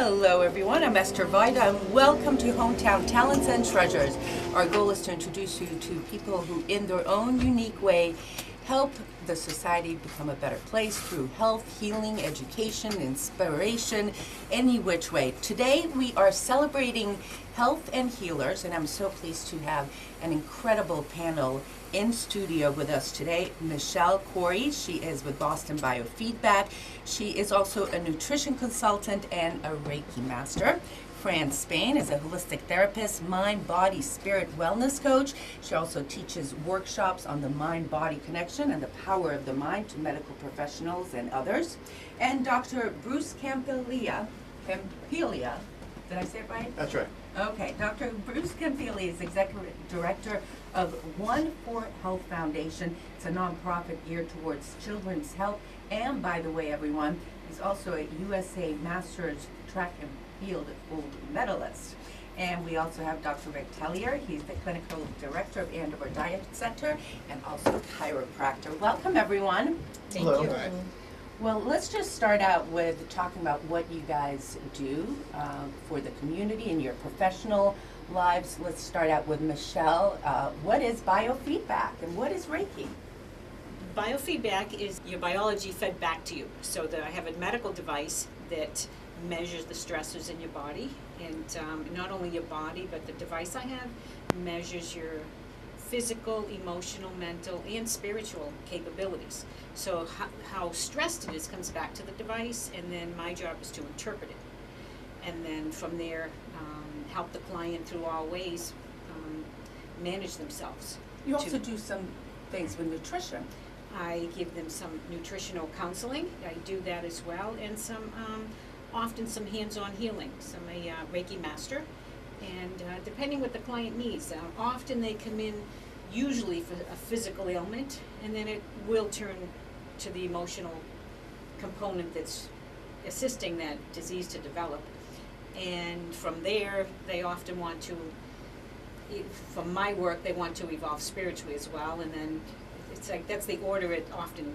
Hello everyone, I'm Eszter Vajda and welcome to Hometown Talents and Treasures. Our goal is to introduce you to people who in their own unique way help the society become a better place through health, healing, education, inspiration, any which way. Today we are celebrating health and healers, and I'm so pleased to have an incredible panel in studio with us today. Michelle Corey, she is with Boston Biofeedback. She is also a nutrition consultant and a Reiki master. Fran Spayne is a holistic therapist, mind, body, spirit wellness coach. She also teaches workshops on the mind-body connection and the power of the mind to medical professionals and others. And Dr. Bruce Campilia, did I say it right? That's right. Okay, Dr. Bruce Campilia is Executive Director of One for Health Foundation. It's a nonprofit geared towards children's health. And by the way, everyone, he's also a USA Masters Track and Field gold medalist. And we also have Dr. Rick Tellier. He's the Clinical Director of Andover Diet Center and also chiropractor. Welcome, everyone. Hello. Thank you. Well, let's just start out with talking about what you guys do for the community in your professional lives. Let's start out with Michelle. What is biofeedback and what is Reiki? Biofeedback is your biology fed back to you. So I have a medical device that measures the stressors in your body, and not only your body, but the device I have measures your physical, emotional, mental, and spiritual capabilities. So how stressed it is comes back to the device, and then my job is to interpret it. And then from there, help the client through all ways manage themselves. You also do some things with nutrition. I give them some nutritional counseling. I do that as well, and some often some hands-on healing. So I'm a Reiki master, and depending what the client needs. Often they come in usually for a physical ailment, and then it will turn to the emotional component that's assisting that disease to develop. And from there, they often want to, from my work, they want to evolve spiritually as well, and then it's like that's the order it often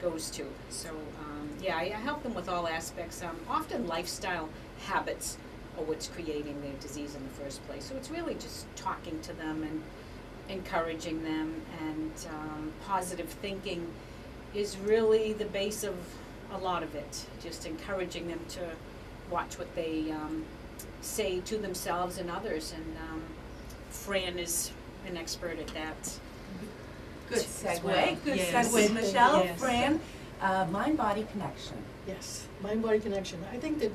goes to. So yeah, I help them with all aspects. Often lifestyle habits are what's creating their disease in the first place. So it's really just talking to them and encouraging them, and positive thinking is really the base of a lot of it. Just encouraging them to watch what they say to themselves and others, and Fran is an expert at that. Good segue. Well, Good yes. segue, Michelle. Yes. Fran, mind-body connection. Yes, mind-body connection. I think that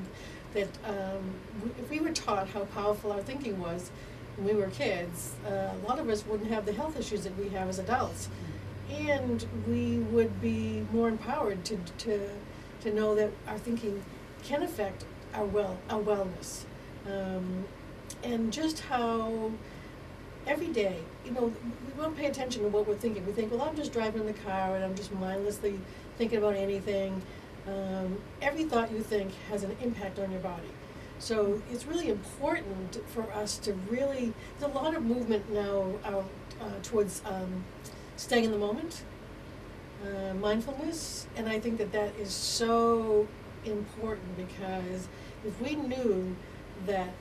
if we were taught how powerful our thinking was when we were kids, a lot of us wouldn't have the health issues that we have as adults, and we would be more empowered to know that our thinking can affect our wellness, and just how every day, we won't pay attention to what we're thinking. We think, well, I'm just driving in the car and I'm just mindlessly thinking about anything. Every thought you think has an impact on your body. So it's really important for us to really, there's a lot of movement now towards staying in the moment, mindfulness, and I think that is so important, because if we knew that,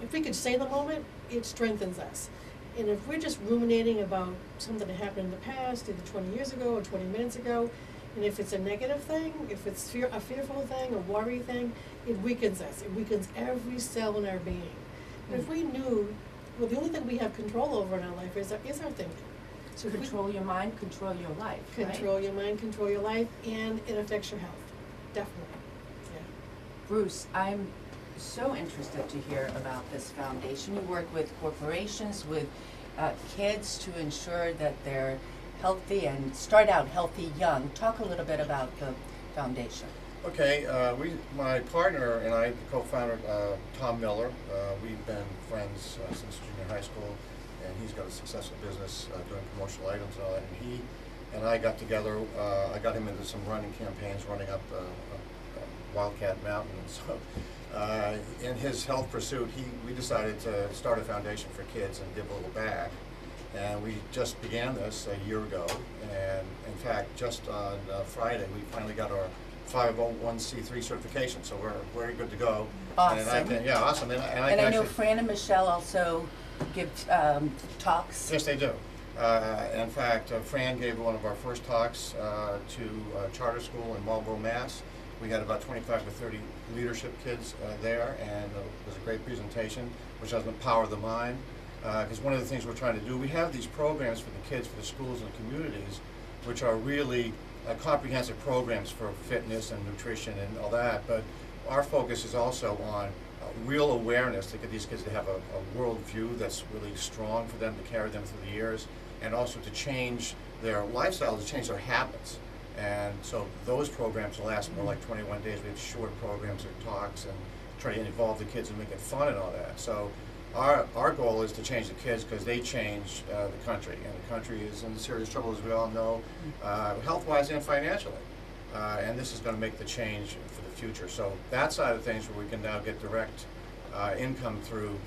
if we could stay in the moment, it strengthens us. And if we're just ruminating about something that happened in the past, either 20 years ago or 20 minutes ago, and if it's a negative thing, if it's a fearful thing, a worry thing, it weakens us. It weakens every cell in our being. But if we knew, well, the only thing we have control over in our life is our thinking. So control your mind, control your life. Control your mind, control your life, and it affects your health. Definitely. Yeah. Bruce, I'm so interested to hear about this foundation. You work with corporations, with kids to ensure that they're healthy and start out healthy young. Talk a little bit about the foundation. Okay, my partner and I, the co-founder, Tom Miller, we've been friends since junior high school, and he's got a successful business doing promotional items and all that. And he and I got together. I got him into some running campaigns, running up Wildcat Mountain, and so. In his health pursuit, we decided to start a foundation for kids and give a little back. And we just began this a year ago. And in fact, just on Friday, we finally got our 501c3 certification, so we're very good to go. Awesome. And I can, yeah, awesome. And And I know actually, Fran and Michelle also give talks. yes, they do. In fact, Fran gave one of our first talks to a charter school in Marlborough, Mass. We had about 25 to 30 leadership kids there, and it was a great presentation, which does empower the mind. Because one of the things we're trying to do, we have these programs for the kids, for the schools and communities, which are really comprehensive programs for fitness and nutrition and all that. But our focus is also on real awareness to get these kids to have a world view that's really strong for them to carry them through the years, and also to change their lifestyle, to change their habits. And so those programs last more like 21 days. We have short programs or talks and try to involve the kids and make it fun and all that. So our goal is to change the kids because they change the country, and the country is in serious trouble, as we all know, health-wise and financially. And this is going to make the change for the future. So that side of things, where we can now get direct income through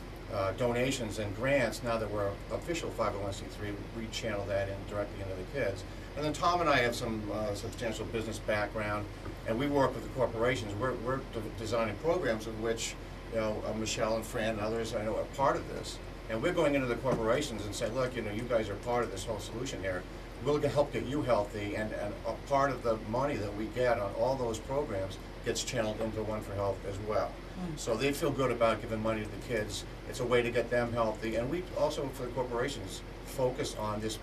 donations and grants, now that we're official 501c3, we channel that in directly into the kids. And then Tom and I have some substantial business background, and we work with the corporations. We're designing programs in which, you know, Michelle and Fran and others I know are part of this. And we're going into the corporations and say, look, you know, you guys are part of this whole solution here. We'll help get you healthy, and a part of the money that we get on all those programs gets channeled into One for Health as well. So they feel good about giving money to the kids. It's a way to get them healthy. And we also, for the corporations, focus on this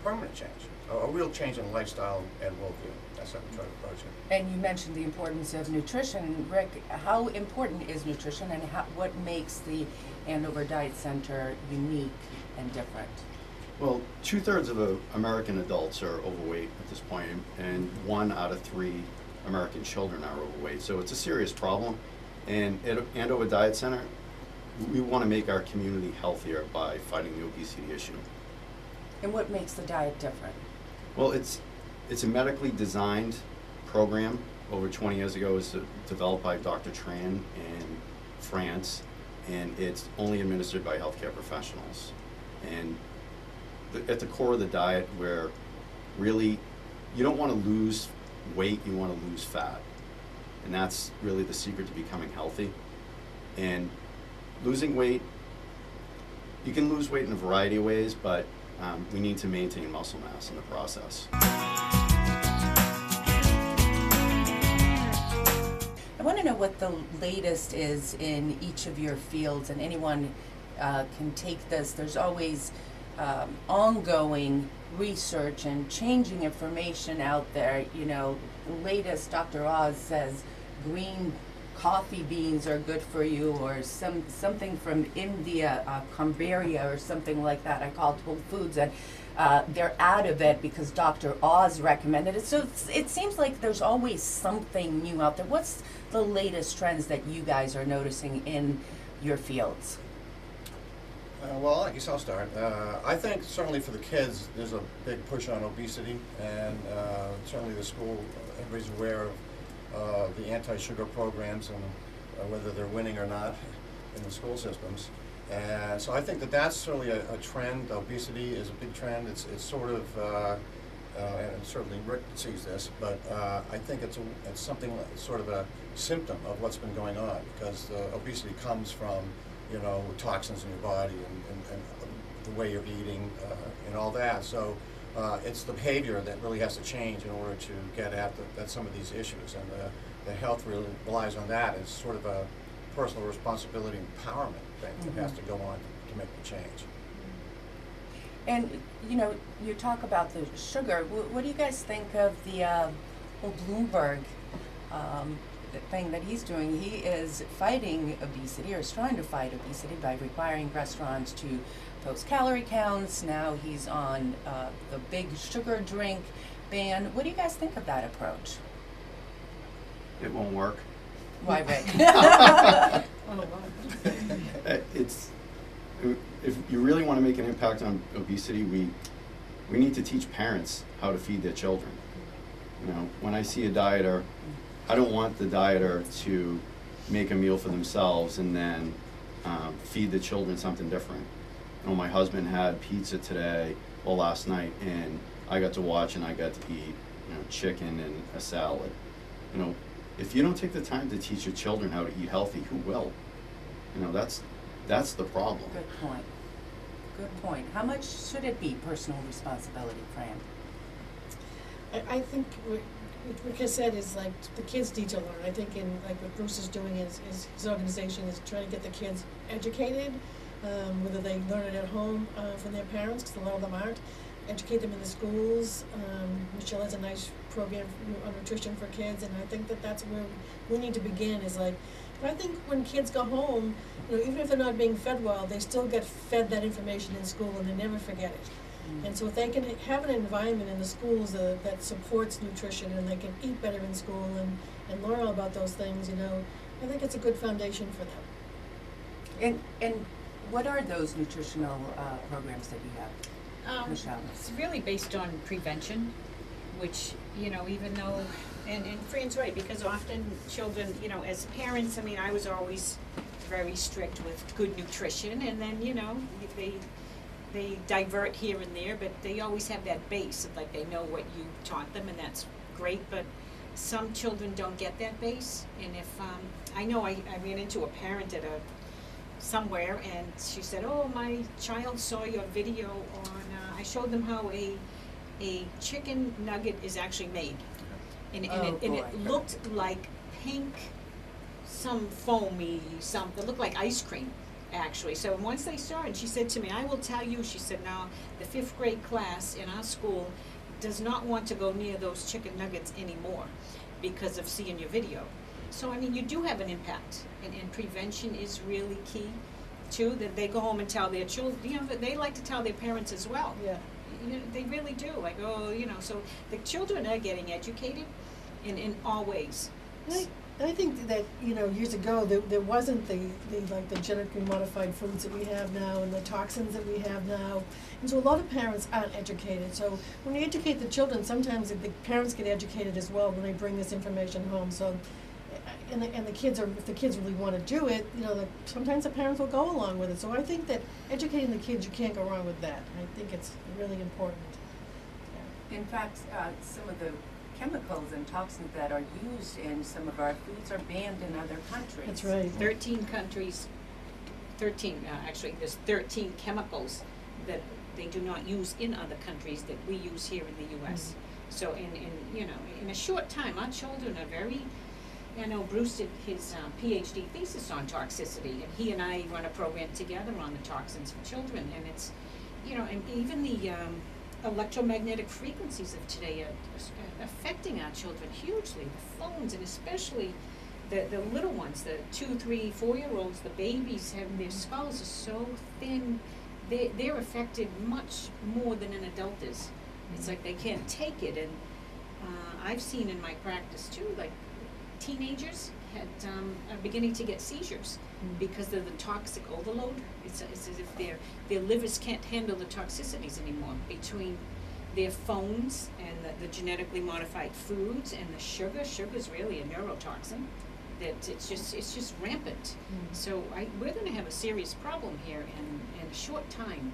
permanent change, a real change in lifestyle and worldview. That's how we try to approach it. And you mentioned the importance of nutrition. Rick, how important is nutrition, and what makes the Andover Diet Center unique and different? Well, 2/3 of American adults are overweight at this point, and 1 out of 3 American children are overweight. So it's a serious problem. And at Andover Diet Center, we want to make our community healthier by fighting the obesity issue. And what makes the diet different? Well, it's a medically designed program. Over 20 years ago, it was developed by Dr. Tran in France, and it's only administered by healthcare professionals. And at the core of the diet, where really you don't want to lose weight, you want to lose fat. And that's really the secret to becoming healthy. And losing weight, you can lose weight in a variety of ways, but we need to maintain muscle mass in the process. I want to know what the latest is in each of your fields, and anyone can take this. There's always ongoing research and changing information out there. You know, the latest, Dr. Oz says green coffee beans are good for you, or something from India, Cambodia or something like that. I called Whole Foods, and they're out of it because Dr. Oz recommended it. So it seems like there's always something new out there. What's the latest trends that you guys are noticing in your fields? Well, I guess I'll start. I think certainly for the kids, there's a big push on obesity, and certainly the school, everybody's aware of the anti-sugar programs and whether they're winning or not in the school systems. And so I think that that's certainly a trend. Obesity is a big trend. It's sort of, and certainly Rick sees this, but I think it's something, sort of a symptom of what's been going on, because obesity comes from, you know, toxins in your body and the way you're eating and all that. So it's the behavior that really has to change in order to get at some of these issues. And the health really relies on that as sort of a personal responsibility empowerment thing that has to go on to make the change. And, you know, you talk about the sugar. What do you guys think of the whole Bloomberg the thing that he's doing? He is fighting obesity, or is trying to fight obesity, by requiring restaurants to post calorie counts. Now he's on the big sugar drink ban. What do you guys think of that approach? It won't work. Why, Rick? If you really want to make an impact on obesity, we need to teach parents how to feed their children. You know, when I see a dieter, I don't want the dieter to make a meal for themselves and then feed the children something different. You know, my husband had pizza today, well, last night, and I got to watch and I got to eat, you know, chicken and a salad. You know, if you don't take the time to teach your children how to eat healthy, who will? You know, that's the problem. Good point. Good point. How much should it be personal responsibility, Fran? I think what I said is like the kids need to learn. I think in like what Bruce is doing is his organization is trying to get the kids educated, whether they learn it at home from their parents, because a lot of them aren't. Educate them in the schools. Michelle has a nice program on nutrition for kids, and I think that that's where we need to begin. Is like, I think when kids go home, you know, even if they're not being fed well, they still get fed that information in school, and they never forget it. And so if they can have an environment in the schools that supports nutrition, and they can eat better in school and learn all about those things, you know, I think it's a good foundation for them. And what are those nutritional programs that you have, Michelle? It's really based on prevention, which, you know, even though, and Fran's right, because often children, you know, as parents, I mean, I was always very strict with good nutrition, and then, you know, they divert here and there, but they always have that base of like they know what you taught them, and that's great, but some children don't get that base. And if I know I ran into a parent at somewhere, and she said, oh, my child saw your video on I showed them how a chicken nugget is actually made, and it looked like pink, some foamy something, it looked like ice cream actually. So once they saw it, and she said to me, I will tell you, she said, now the 5th grade class in our school does not want to go near those chicken nuggets anymore because of seeing your video. So I mean, you do have an impact, and prevention is really key too, that they go home and tell their children, you know, they like to tell their parents as well. Yeah. You know, they really do, like, oh, you know, so the children are getting educated in all ways. I think that, you know, years ago there wasn't the genetically modified foods that we have now, and the toxins that we have now, and so a lot of parents aren't educated. So when you educate the children, sometimes the parents get educated as well when they bring this information home. So, and the kids are, if the kids really want to do it, you know, sometimes the parents will go along with it. So I think that educating the kids, you can't go wrong with that. I think it's really important. Yeah. In fact, some of the chemicals and toxins that are used in some of our foods are banned in other countries. That's right. 13 countries, actually there's 13 chemicals that they do not use in other countries that we use here in the US. Mm-hmm. So you know, in a short time, our children are very, I know Bruce did his PhD thesis on toxicity, and he and I run a program together on the toxins for children, and it's, you know, and even the electromagnetic frequencies of today are affecting our children hugely. The phones, and especially the little ones, the 2, 3, 4-year-olds, the babies, have their skulls are so thin. They're affected much more than an adult is. It's like they can't take it, and I've seen in my practice too, like teenagers are beginning to get seizures because of the toxic overload. It's as if their livers can't handle the toxicities anymore, between their phones and the genetically modified foods and the sugar. Sugar is really a neurotoxin. That it's just rampant. So we're going to have a serious problem here in a short time.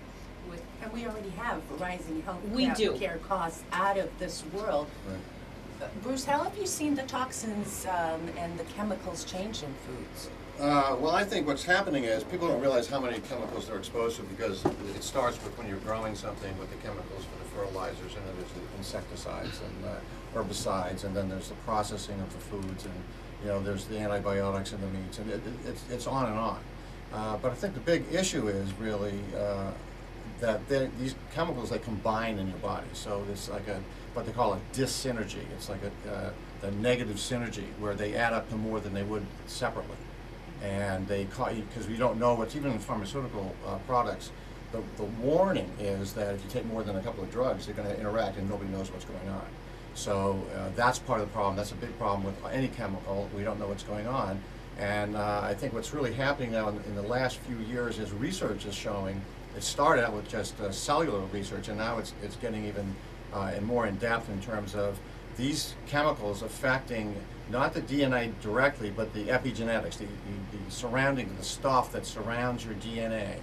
And we already have rising care costs out of this world. Right. Bruce, how have you seen the toxins and the chemicals change in foods? Well, I think what's happening is people don't realize how many chemicals they're exposed to, because it starts with when you're growing something with the chemicals for the fertilizers, and then there's the insecticides and herbicides, and then there's the processing of the foods, and you know, there's the antibiotics in the meats, and it's on and on. But I think the big issue is really that these chemicals, they combine in your body. So it's like what they call a dyssynergy. It's like a negative synergy, where they add up to more than they would separately. And they because we don't know what's, even in pharmaceutical products, the warning is that if you take more than a couple of drugs, they're going to interact and nobody knows what's going on. So that's part of the problem. That's a big problem with any chemical. We don't know what's going on. And I think what's really happening now in the last few years is research is showing, it started out with just cellular research, and now it's getting even and more in depth in terms of these chemicals affecting not the DNA directly, but the epigenetics, the surrounding, the stuff that surrounds your DNA.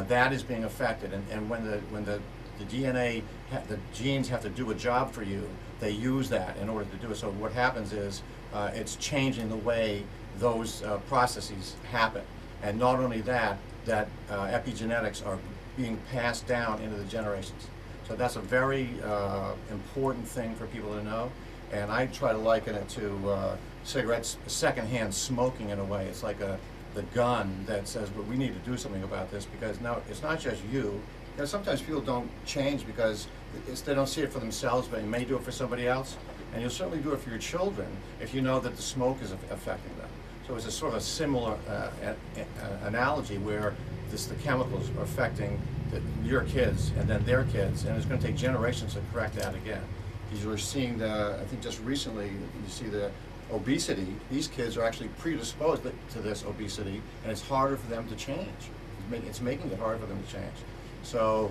That is being affected, and when the DNA, the genes have to do a job for you, they use that in order to do it. So what happens is it's changing the way those processes happen. And not only that, epigenetics are being passed down into the generations. So that's a very important thing for people to know. And I try to liken it to cigarettes, secondhand smoking in a way. It's like the gun that says, well, we need to do something about this, because now it's not just you. You know, sometimes people don't change because they don't see it for themselves, but you may do it for somebody else. And you'll certainly do it for your children if you know that the smoke is affecting them. So it's a sort of a similar analogy where the chemicals are affecting your kids and then their kids, and it's going to take generations to correct that again. Because you're seeing I think just recently, you see the obesity. These kids are actually predisposed to this obesity, and it's harder for them to change. It's making it harder for them to change. So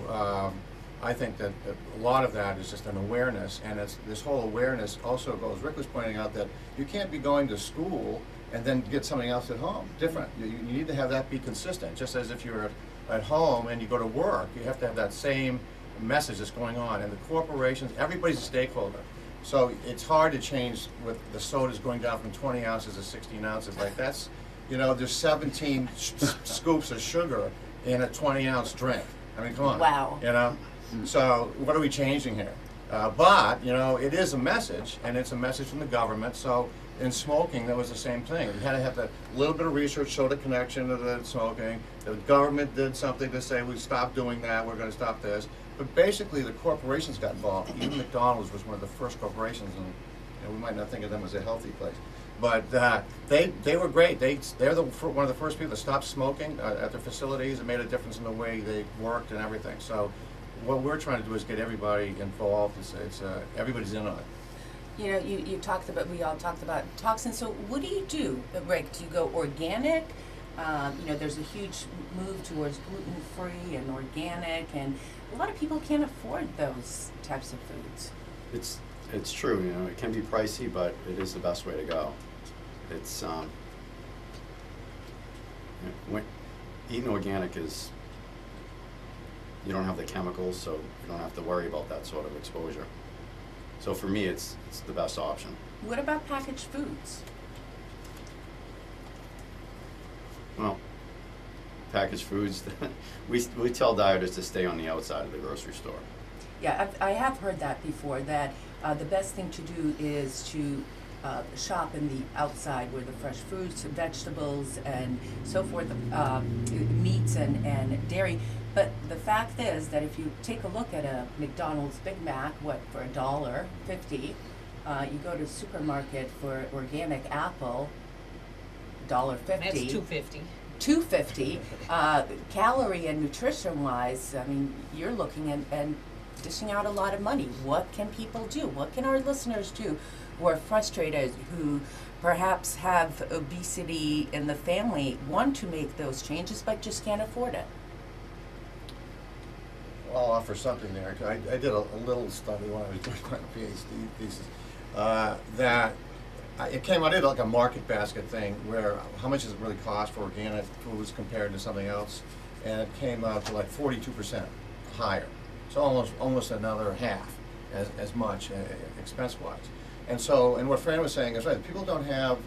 I think that a lot of that is just an awareness, and this whole awareness also goes, Rick was pointing out that you can't be going to school and then get something else at home, different. You need to have that be consistent, just as if you're at home and you go to work, you have to have that same message that's going on. And the corporations, everybody's a stakeholder. So it's hard to change with the sodas going down from 20 ounces to 16 ounces. Like that's, you know, there's 17 scoops of sugar in a 20-ounce drink. I mean, come on. Wow. You know? So what are we changing here? But, you know, it is a message, and it's a message from the government. So in smoking, that was the same thing. You had to have that little bit of research show the connection to the smoking. The government did something to say, we stopped doing that, we're going to stop this. But basically, the corporations got involved. Even McDonald's was one of the first corporations, and you know, we might not think of them as a healthy place. But they were great. They're one of the first people to stop smoking at their facilities. It made a difference in the way they worked and everything. So what we're trying to do is get everybody involved. It's everybody's in on it. You know, we all talked about toxins. So what do you do, Rick? Do you go organic? You know, there's a huge move towards gluten-free and organic, and a lot of people can't afford those types of foods. It's true, you know, it can be pricey, but it is the best way to go. It's eating organic is, you don't have the chemicals, so you don't have to worry about that sort of exposure. So for me, it's the best option. What about packaged foods? Well, packaged foods, we tell dieters to stay on the outside of the grocery store. Yeah, I have heard that before, that the best thing to do is to shop in the outside where the fresh fruits, vegetables, and so forth, meats and dairy. But the fact is that if you take a look at a McDonald's Big Mac, for $1.50, you go to a supermarket for organic apple, $1.50. That's $2.50. $2.50. Calorie and nutrition-wise, I mean, you're looking at dishing out a lot of money. What can people do? What can our listeners do who are frustrated, who perhaps have obesity in the family, want to make those changes but just can't afford it? I'll offer something there. I did a little study when I was doing my PhD thesis that it came out, I did like a market basket thing where how much does it really cost for organic foods compared to something else, and it came out to like 42% higher. So almost another half as much expense-wise. And so, and what Fran was saying is right. People don't have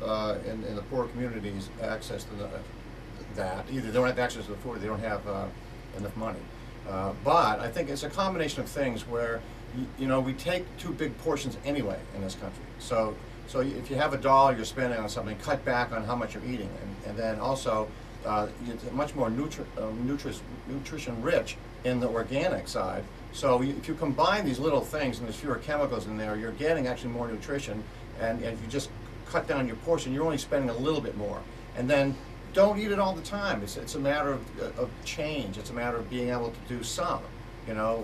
in the poor communities access to that. Either they don't have access to the food, or they don't have enough money. But I think it's a combination of things where, you know, we take too big portions anyway in this country. So if you have $1 you're spending on something, cut back on how much you're eating, and then also it's much more nutrition rich in the organic side. So if you combine these little things and there's fewer chemicals in there, you're getting actually more nutrition. And if you just cut down your portion, you're only spending a little bit more. And then don't eat it all the time. It's a matter of change. It's a matter of being able to do some. You know,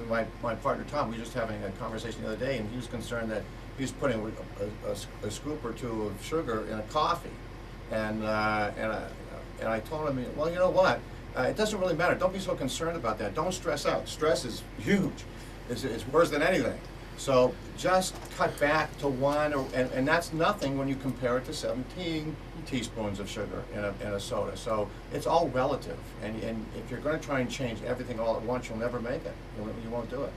my partner Tom, we were just having a conversation the other day, and he was concerned that he was putting a scoop or two of sugar in a coffee, and I told him, well, you know what? It doesn't really matter. Don't be so concerned about that. Don't stress out. Stress is huge. It's worse than anything. So just cut back to one, and that's nothing when you compare it to 17 teaspoons of sugar in a soda. So it's all relative. And if you're going to try and change everything all at once, you'll never make it. You won't do it.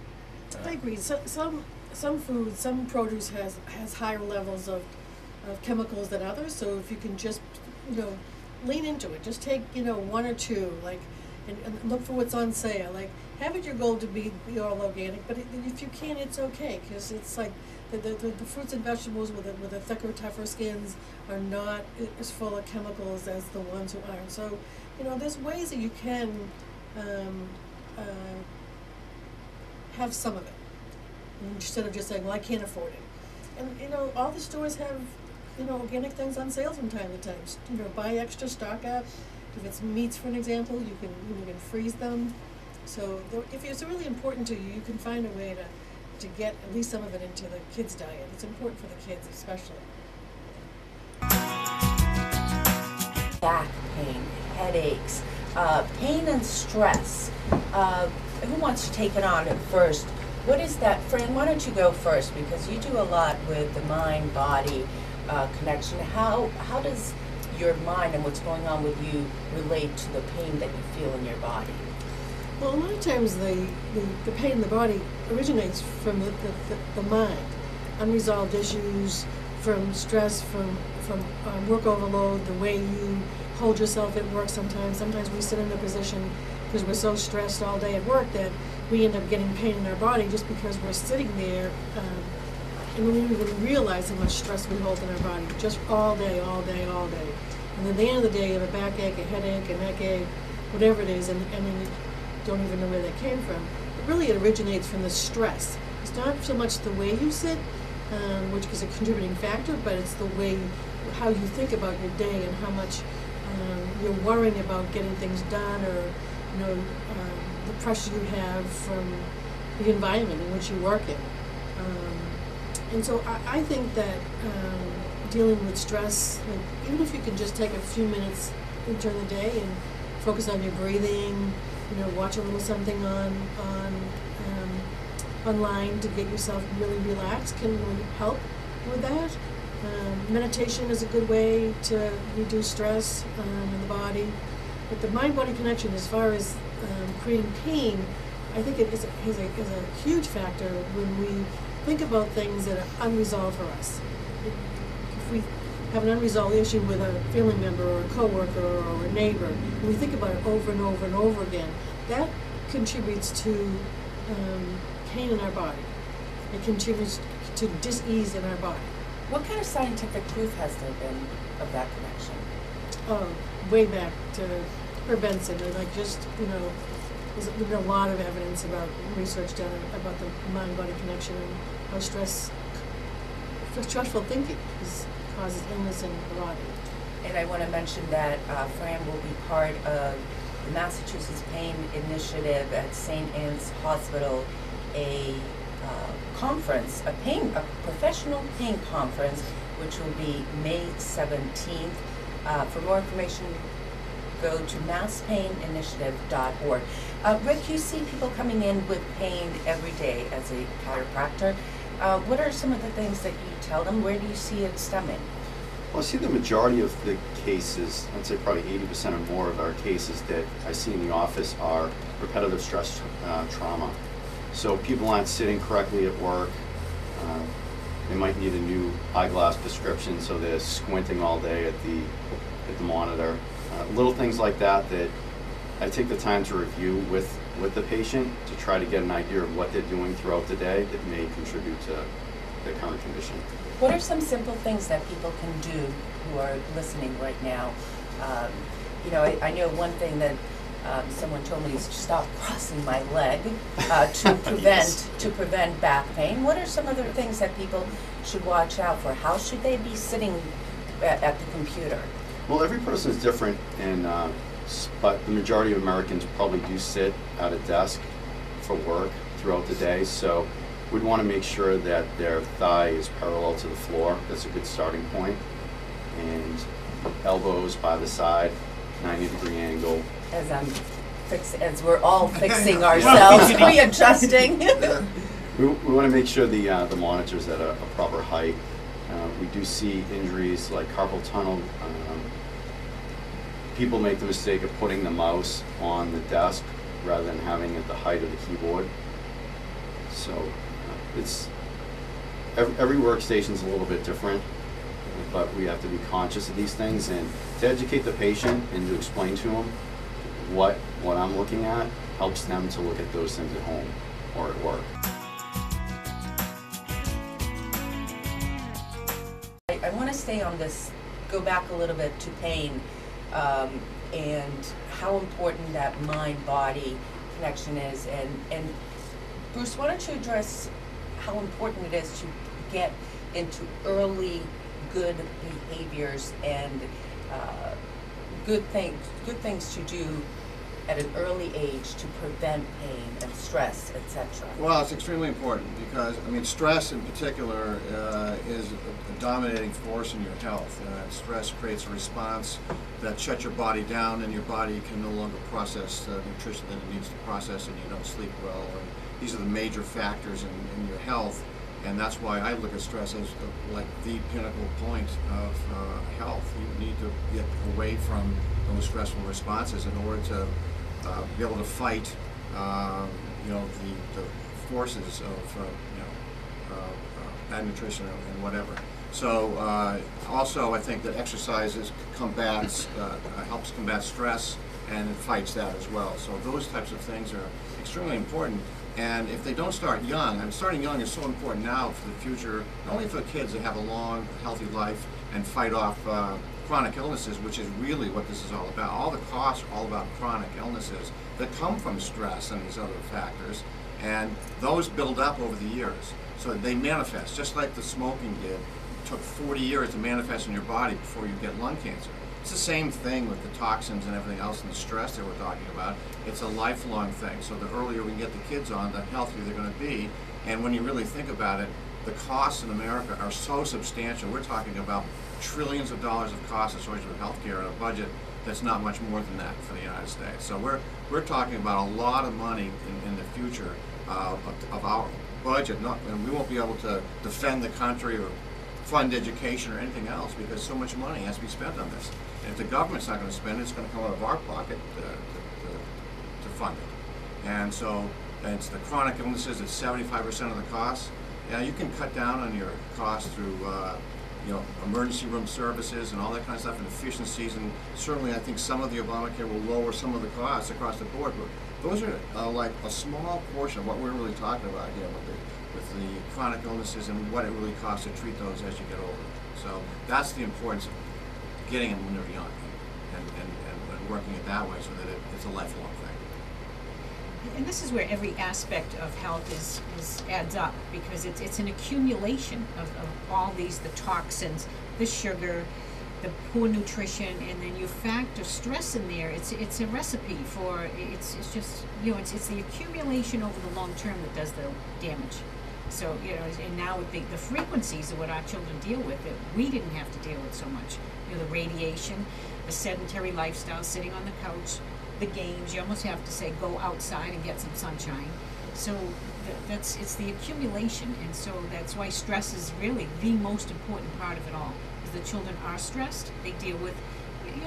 I agree. Some food, some produce has higher levels of of chemicals than others. So if you can just, lean into it, just take, one or two, like, and look for what's on sale. Like, have it your goal to be all organic, but if you can, it's okay, because it's like the fruits and vegetables with the thicker, tougher skins are not as full of chemicals as the ones who aren't. So, there's ways that you can have some of it instead of just saying, well, I can't afford it. And all the stores have organic things on sale from time to time. Buy extra, stock up. If it's meats, for an example, you can freeze them. So if it's really important to you, you can find a way to get at least some of it into the kids' diet. It's important for the kids especially. Back pain, headaches, pain and stress. Who wants to take it on at first? What is that? Fran, why don't you go first, because you do a lot with the mind-body connection. How does your mind and what's going on with you relate to the pain that you feel in your body? Well, a lot of times the pain in the body originates from the mind, unresolved issues, from stress, from work overload, the way you hold yourself at work sometimes. Sometimes we sit in a position because we're so stressed all day at work that we end up getting pain in our body just because we're sitting there and we don't even realize how much stress we hold in our body, just all day. And at the end of the day, you have a backache, a headache, a neck ache, whatever it is, and then you don't even know where that came from. But really, it originates from the stress. It's not so much the way you sit, which is a contributing factor, but it's the way, how you think about your day and how much you're worrying about getting things done, or the pressure you have from the environment in which you work in. And so I think that dealing with stress, like, even if you can just take a few minutes during the day and focus on your breathing, watch a little something online to get yourself really relaxed, can really help with that. Meditation is a good way to reduce stress in the body. But the mind-body connection, as far as creating pain, I think it is a huge factor when we think about things that are unresolved for us. If we have an unresolved issue with a family member or a coworker or a neighbor, and we think about it over and over and over again, that contributes to pain in our body. It contributes to dis-ease in our body. What kind of scientific proof has there been of that connection? Oh, way back to Herb Benson, and there's been a lot of evidence about research done about the mind-body connection and how stressful thinking causes illness in the body. And I want to mention that Fran will be part of the Massachusetts Pain Initiative at St. Anne's Hospital, a conference, a professional pain conference, which will be May 17th. For more information, go to masspaininitiative.org. Rick, you see people coming in with pain every day as a chiropractor. What are some of the things that you tell them? Where do you see it stemming? Well, I see the majority of the cases, I'd say probably 80% or more of our cases that I see in the office are repetitive stress trauma. So people aren't sitting correctly at work. They might need a new eyeglass prescription, so they're squinting all day at the monitor. Little things like that I take the time to review with the patient to try to get an idea of what they're doing throughout the day that may contribute to the current condition. What are some simple things that people can do who are listening right now? I know one thing that someone told me is to stop crossing my leg to prevent back pain. What are some other things that people should watch out for? How should they be sitting at the computer? Well, every person is different, but the majority of Americans probably do sit at a desk for work throughout the day. So we'd want to make sure that their thigh is parallel to the floor. That's a good starting point. And elbows by the side, 90-degree angle. As we're all fixing ourselves, readjusting. We want to make sure the monitor's at a proper height. We do see injuries like carpal tunnel. People make the mistake of putting the mouse on the desk rather than having it at the height of the keyboard. So it's every workstation's a little bit different. but we have to be conscious of these things, and to educate the patient and to explain to them what I'm looking at helps them to look at those things at home or at work. I want to stay on this, go back a little bit to pain, and how important that mind-body connection is. And Bruce, why don't you address how important it is to get into early good behaviors and good things to do at an early age to prevent pain and stress, etc. Well, it's extremely important because, I mean, stress in particular is a dominating force in your health. Stress creates a response that shuts your body down, and your body can no longer process the nutrition that it needs to process, and you don't sleep well. And these are the major factors in your health, and that's why I look at stress as like the pinnacle point of health. You need to get away from those stressful responses in order to be able to fight, the forces of bad nutrition and whatever. So also, I think that exercise helps combat stress, and it fights that as well. So those types of things are extremely important. And if they don't start young, and starting young is so important now for the future, not only for the kids to have a long, healthy life and fight off chronic illnesses, which is really what this is all about. All the costs are all about chronic illnesses that come from stress and these other factors, and those build up over the years. So they manifest, just like the smoking did. It took 40 years to manifest in your body before you get lung cancer. It's the same thing with the toxins and everything else and the stress that we're talking about. It's a lifelong thing. So the earlier we can get the kids on, the healthier they're going to be. And when you really think about it, the costs in America are so substantial. We're talking about trillions of dollars of costs associated with healthcare and a budget that's not much more than that for the United States. So we're talking about a lot of money in the future of our budget, and we won't be able to defend the country or fund education or anything else because so much money has to be spent on this. And if the government's not going to spend it, it's going to come out of our pocket to fund it. And so it's the chronic illnesses at 75% of the costs. Yeah, you can cut down on your costs through emergency room services and all that kind of stuff, and efficiencies, and certainly I think some of the Obamacare will lower some of the costs across the board, but those are like a small portion of what we're really talking about here with the chronic illnesses and what it really costs to treat those as you get older. So that's the importance of getting them when they're young and working it that way so that it's a lifelong thing. And this is where every aspect of health is adds up, because it's an accumulation of all these, the toxins, the sugar, the poor nutrition, and then you factor stress in there. It's a recipe for it's just it's the accumulation over the long term that does the damage. So and now with the frequencies of what our children deal with, that we didn't have to deal with so much. The radiation, the sedentary lifestyle, sitting on the couch, the games. You almost have to say go outside and get some sunshine. So it's the accumulation, and so that's why stress is really the most important part of it all. Because the children are stressed, they deal with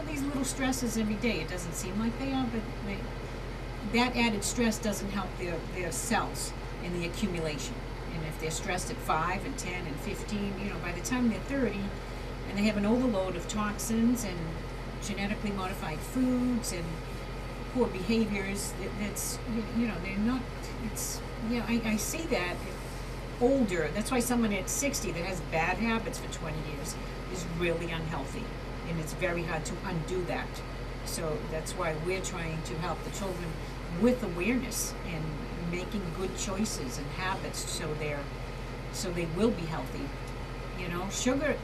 these little stresses every day. It doesn't seem like they are, but that added stress doesn't help their cells in the accumulation. And if they're stressed at 5 and 10 and 15, by the time they're 30, and they have an overload of toxins and genetically modified foods and poor behaviors, they're not, I see that older. That's why someone at 60 that has bad habits for 20 years is really unhealthy, and it's very hard to undo that. So that's why we're trying to help the children with awareness and making good choices and habits so they will be healthy. Sugar,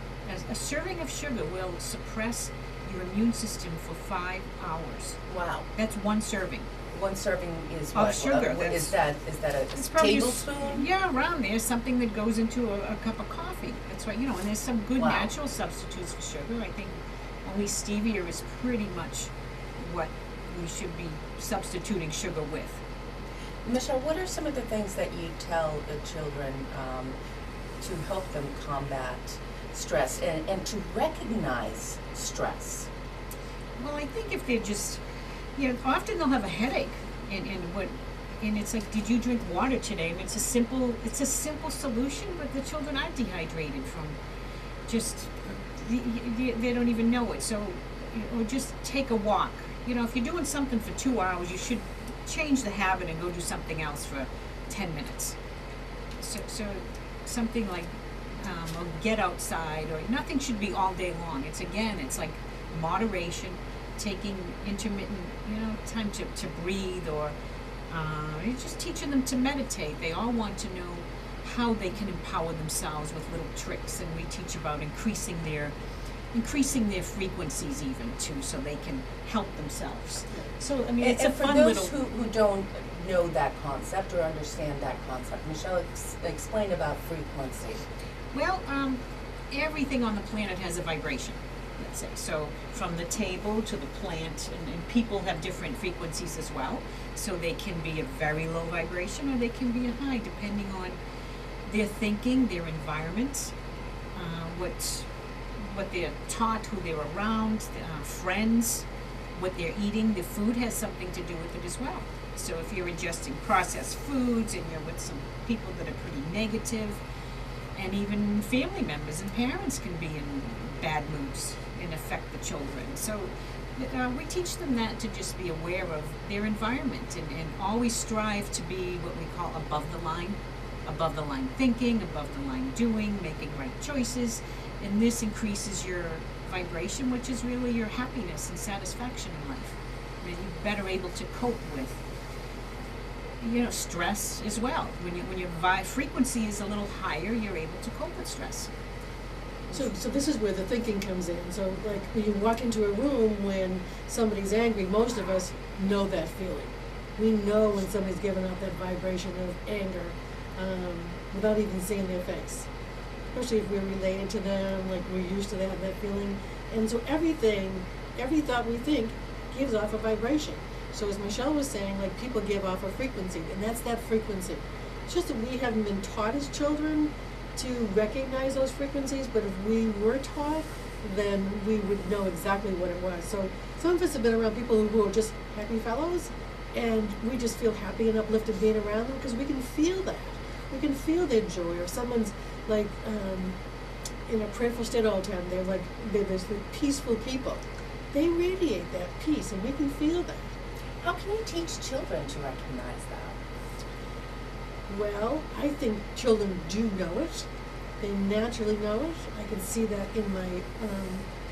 a serving of sugar will suppress your immune system for 5 hours. Wow. That's one serving. One serving is Of what? sugar, Is that It's a probably tablespoon? Yeah, around there, something that goes into a cup of coffee. That's right, and there's some good Wow. natural substitutes for sugar. I think only stevia is pretty much what we should be substituting sugar with. Michelle, what are some of the things that you tell the children to help them combat stress and to recognize stress? Well, I think if they're just, often they'll have a headache, and it's like, did you drink water today? I mean, it's a simple solution, but the children are dehydrated from just they don't even know it. So, or just take a walk. If you're doing something for 2 hours, you should change the habit and go do something else for 10 minutes. So something like, or get outside, or nothing should be all day long. It's like moderation, taking intermittent, time to breathe, or you're just teaching them to meditate. They all want to know how they can empower themselves with little tricks, and we teach about increasing their frequencies even too, so they can help themselves. So it's a fun little. And for those who don't know that concept or understand that concept, Michelle, explain about frequency. Well, everything on the planet has a vibration, let's say. So from the table to the plant, and people have different frequencies as well. So they can be a very low vibration, or they can be a high, depending on their thinking, their environment, what they're taught, who they're around, friends, what they're eating. The food has something to do with it as well. So if you're ingesting processed foods and you're with some people that are pretty negative, and even family members and parents can be in bad moods and affect the children. So we teach them that, to just be aware of their environment, and always strive to be what we call above the line thinking, above the line doing, making right choices. And this increases your vibration, which is really your happiness and satisfaction in life. And you're better able to cope with, stress as well. When your frequency is a little higher, you're able to cope with stress. So this is where the thinking comes in. So like when you walk into a room when somebody's angry, most of us know that feeling. We know when somebody's giving out that vibration of anger without even seeing their face. Especially if we're related to them, like we're used to that feeling. And so every thought we think gives off a vibration. So as Michelle was saying, like people give off a frequency, and that's that frequency. It's just that we haven't been taught as children to recognize those frequencies, but if we were taught, then we would know exactly what it was. So some of us have been around people who are just happy fellows, and we just feel happy and uplifted being around them because we can feel that. We can feel their joy, or someone's like in a prayerful state all the time. They're this peaceful people. They radiate that peace, and we can feel that. How can you teach children to recognize that? Well, I think children do know it. They naturally know it. I can see that in my,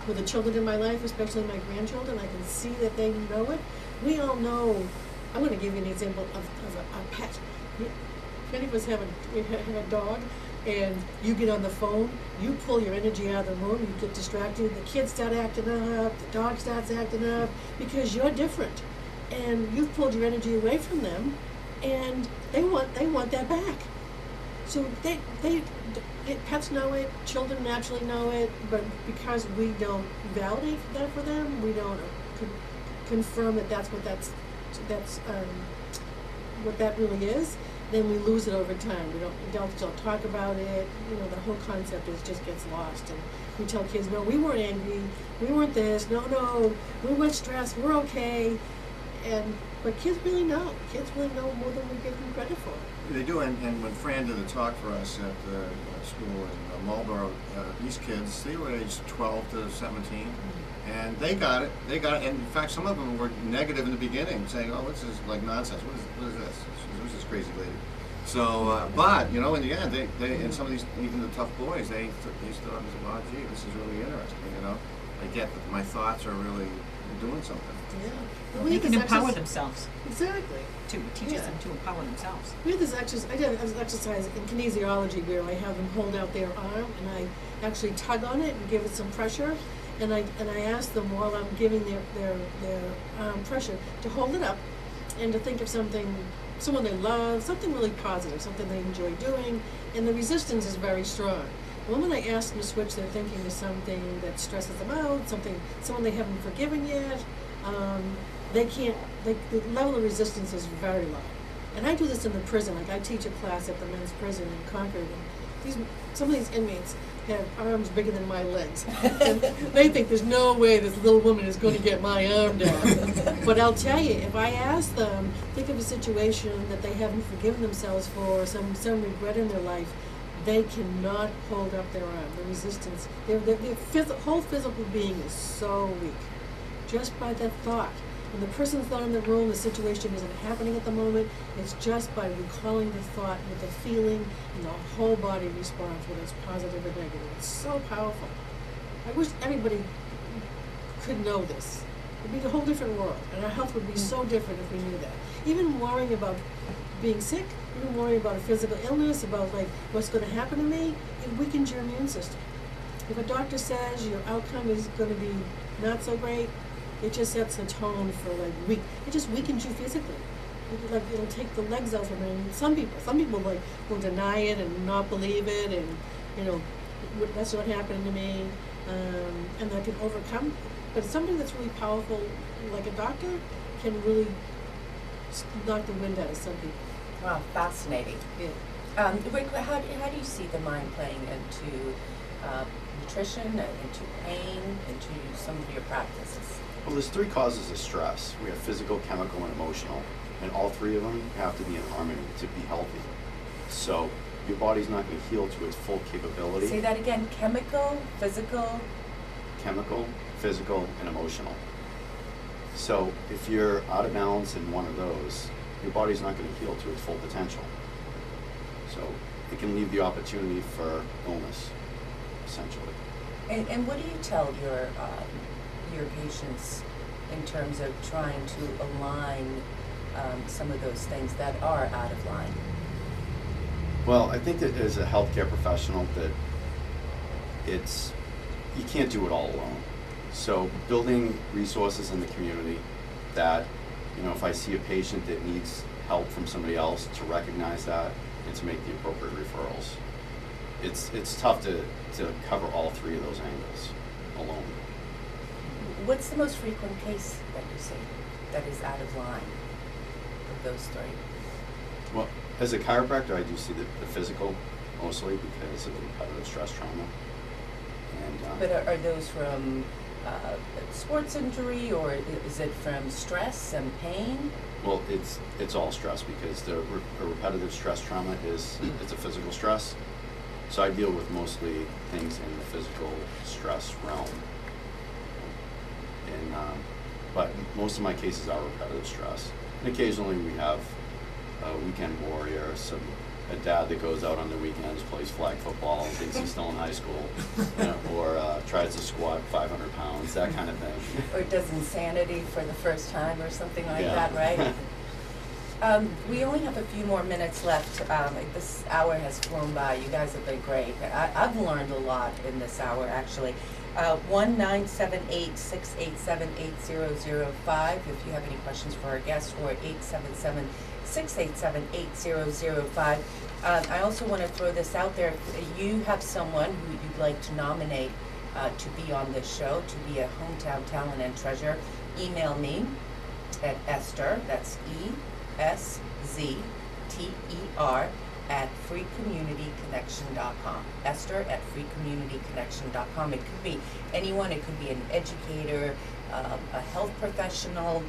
with the children in my life, especially my grandchildren, I can see that they know it. We all know. I'm going to give you an example of a pet. If any of us have a dog, and you get on the phone, you pull your energy out of the room, you get distracted, the kids start acting up, the dog starts acting up, because you're different. And you've pulled your energy away from them, and they want that back. So pets know it, children naturally know it, but because we don't validate that for them, we don't confirm that that's what that really is, then we lose it over time. Adults don't talk about it. The whole concept just gets lost. And we tell kids, no, we weren't angry, we weren't this, no, we weren't stressed, we're okay. But kids really know. Kids really know more than we give them credit for. They do, and when Fran did the talk for us at the school in Marlboro, these kids, they were aged 12 to 17, and they got it. And in fact, some of them were negative in the beginning, saying, "Oh, this is like nonsense. What is this? Who's this crazy lady?" So, but in the end, they and some of these, even the tough boys, they thought, "Wow, gee, this is really interesting." I get that my thoughts are really doing something. Yeah. They can empower themselves. Exactly. Teaches them to empower themselves. We had this exercise. I did an exercise in kinesiology where I have them hold out their arm, and I actually tug on it and give it some pressure, and I ask them while I'm giving their pressure to hold it up, and to think of someone they love, something really positive, something they enjoy doing, and the resistance is very strong. The moment I ask them to switch their thinking to something that stresses them out, someone they haven't forgiven yet, the level of resistance is very low. And I do this in the prison. Like I teach a class at the men's prison in Concord, and some of these inmates have arms bigger than my legs. And they think there's no way this little woman is going to get my arm down. But I'll tell you, if I ask them, think of a situation that they haven't forgiven themselves for, some regret in their life, they cannot hold up their arm. The resistance, their whole physical being is so weak. Just by that thought. When the person's not in the room, the situation isn't happening at the moment, it's just by recalling the thought with the feeling, and the whole body responds, whether it's positive or negative. It's so powerful. I wish everybody could know this. It'd be a whole different world, and our health would be so different if we knew that. Even worrying about being sick, even worrying about a physical illness, about like what's going to happen to me, it weakens your immune system. If a doctor says your outcome is going to be not so great, it just sets a tone for like weak. It just weakens you physically. It'll take the legs out from it. And some people like will deny it and not believe it, and that's what happened to me, and that can overcome. But something that's really powerful, like a doctor, can really knock the wind out of some people. Wow, fascinating. Yeah. Rick, how do you see the mind playing into nutrition, into pain, into some of your practices? Well, there's 3 causes of stress. We have physical, chemical, and emotional. And all 3 of them have to be in harmony to be healthy. So your body's not going to heal to its full capability. Say that again. Chemical, physical. Chemical, physical, and emotional. So if you're out of balance in one of those, your body's not going to heal to its full potential. So it can leave the opportunity for illness, essentially. And what do you tell your patients in terms of trying to align some of those things that are out of line? Well, I think that as a healthcare professional that you can't do it all alone. So building resources in the community that, if I see a patient that needs help from somebody else, to recognize that and to make the appropriate referrals. It's tough to cover all 3 of those angles alone. What's the most frequent case that you see that is out of line of those 3? Well, as a chiropractor, I do see the physical mostly because of the repetitive stress trauma. And, but are those from sports injury, or is it from stress and pain? Well, it's all stress because the repetitive stress trauma it's a physical stress. So I deal with mostly things in the physical stress realm. And but most of my cases are repetitive stress. And occasionally we have a weekend warrior, a dad that goes out on the weekends, plays flag football, thinks he's still in high school, or tries to squat 500 pounds, that kind of thing. Or does insanity for the first time or something like Yeah. that, right? We only have a few more minutes left. This hour has flown by. You guys have been great. I've learned a lot in this hour, actually. 1-978-687-8005 if you have any questions for our guests, or 877-687-8005. I also want to throw this out there. If you have someone who you'd like to nominate to be on this show, to be a hometown talent and treasure, email me at Eszter, that's ESZTER, at freecommunityconnection.com. Eszter at freecommunityconnection.com. It could be anyone. It could be an educator, a health professional,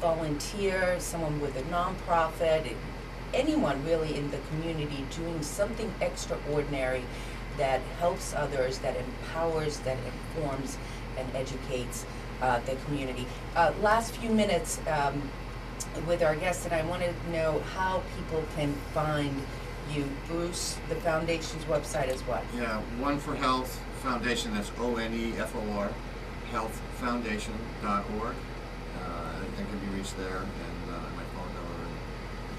volunteer, someone with a nonprofit, anyone really in the community doing something extraordinary that helps others, that empowers, that informs and educates the community. Last few minutes with our guests, and I want to know how people can find you. Bruce, the foundation's website is what? Yeah, One for Health Foundation, that's ONEFOR, healthfoundation.org. They can be reached there, and my phone number and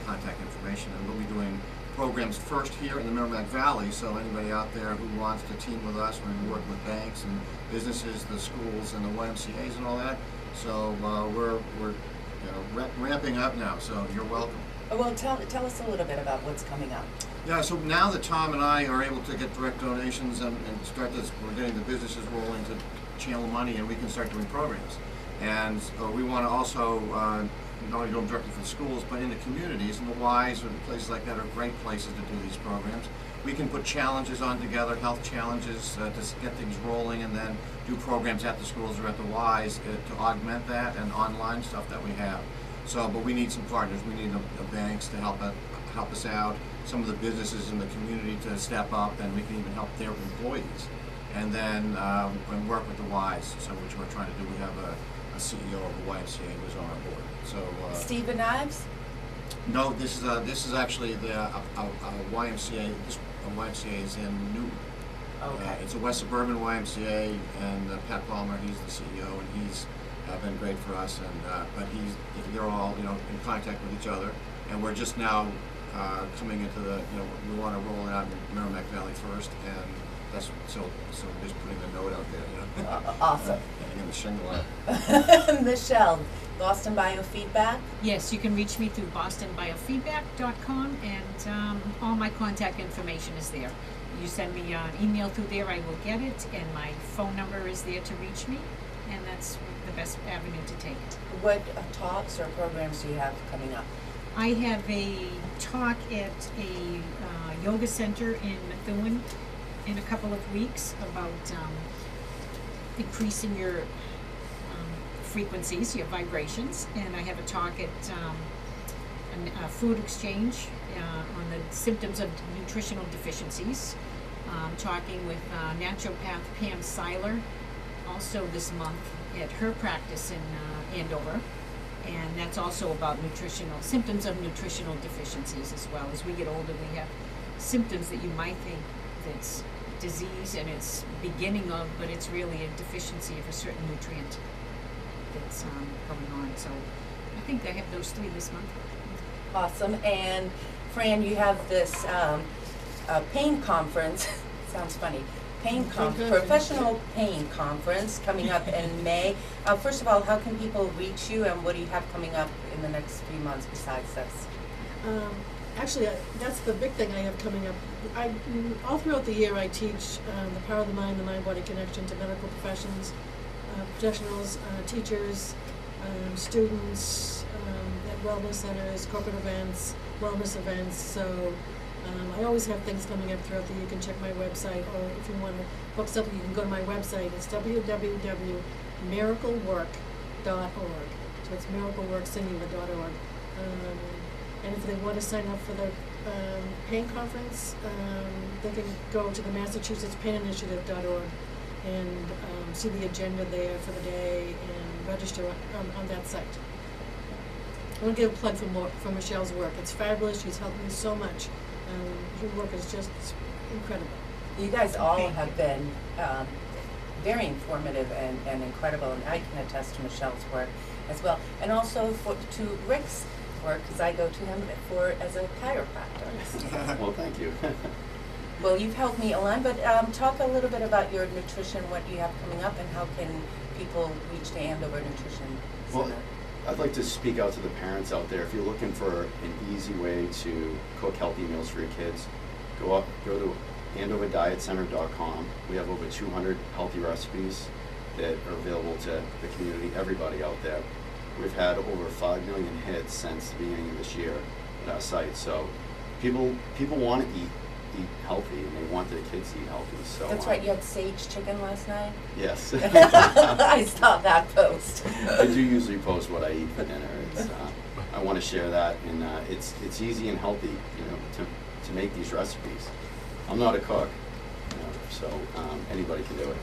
contact information. And we'll be doing programs first here in the Merrimack Valley, so anybody out there who wants to team with us, we're going to work with banks and businesses, the schools, and the YMCAs and all that. So we're ramping up now, so you're welcome. Well, tell us a little bit about what's coming up. Yeah, so now that Tom and I are able to get direct donations and start this, we're getting the businesses rolling to channel money, and we can start doing programs. And we want to also not only do them directly for the schools, but in the communities, and the Ys or the places like that are great places to do these programs. We can put challenges on together, health challenges, to get things rolling, and then do programs at the schools or at the Ys to augment that, and online stuff that we have. So, but we need some partners. We need the banks to help us out, some of the businesses in the community to step up, and we can even help their employees. And then and work with the Ys, so which we're trying to do. We have a CEO of the YMCA who's on our board. So Stephen Ives? no, this is actually the YMCA. A YMCA is in Newton. Okay. It's a West Suburban YMCA, and Pat Palmer, he's the CEO, and he's been great for us. And but they're all in contact with each other, and we're just now coming into the we want to roll it out in Merrimack Valley first, and that's so just putting the note out there. Awesome. Getting the shingle out. Michelle, Boston Biofeedback. Yes, you can reach me through bostonbiofeedback.com, and all my contact information is there. You send me an email through there, I will get it, and my phone number is there to reach me, and that's the best avenue to take it. What talks or programs do you have coming up? I have a talk at a yoga center in Methuen in a couple of weeks about increasing your frequencies, your vibrations, and I have a talk at a food exchange on the symptoms of nutritional deficiencies. Talking with naturopath Pam Seiler also this month at her practice in Andover, and that's also about symptoms of nutritional deficiencies as well. As we get older, we have symptoms that you might think that's disease and it's beginning of, but it's really a deficiency of a certain nutrient that's going on. So I think I have those 3 this month. Awesome. And Fran, you have this pain conference. Sounds funny. Professional pain conference coming up in May. First of all, how can people reach you, and what do you have coming up in the next few months besides this? Actually, that's the big thing I have coming up. All throughout the year, I teach the power of the mind-body connection to medical professionals, teachers, students, at wellness centers, corporate events, wellness events. So I always have things coming up throughout the year. You can check my website, or if you want to book something, you can go to my website. It's www.miraclework.org. So it's miracleworksingular.org. And if they want to sign up for the pain conference, they can go to the MassachusettsPainInitiative.org and see the agenda there for the day and register on that site. I want to give a plug for Michelle's work. It's fabulous. She's helped me so much. Her work is just incredible. You guys all have been very informative and incredible, and I can attest to Michelle's work as well, and also to Rick's work, because I go to him as a chiropractor. Well, thank you. Well, you've helped me a lot, but talk a little bit about your nutrition, what you have coming up, and how can people reach the Andover Nutrition Center? Well, I'd like to speak out to the parents out there. If you're looking for an easy way to cook healthy meals for your kids, go to AndoverDietCenter.com. We have over 200 healthy recipes that are available to the community, everybody out there. We've had over 5 million hits since the beginning of this year at our site. So people want to eat healthy, and they want their kids to eat healthy. So That's right, you had sage chicken last night? Yes. I saw that post. I do usually post what I eat for dinner. It's, I want to share that, and it's easy and healthy, to make these recipes. I'm not a cook, so anybody can do it.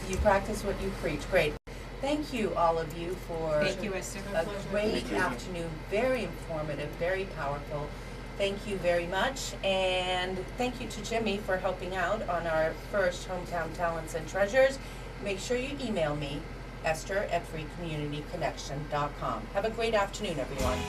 You practice what you preach. Great. Thank you, all of you, for Thank you, Eszter. a great afternoon. Very informative, very powerful. Thank you very much, and thank you to Jimmy for helping out on our first Hometown Talents and Treasures. Make sure you email me, Eszter@freecommunityconnection.com. Have a great afternoon, everyone.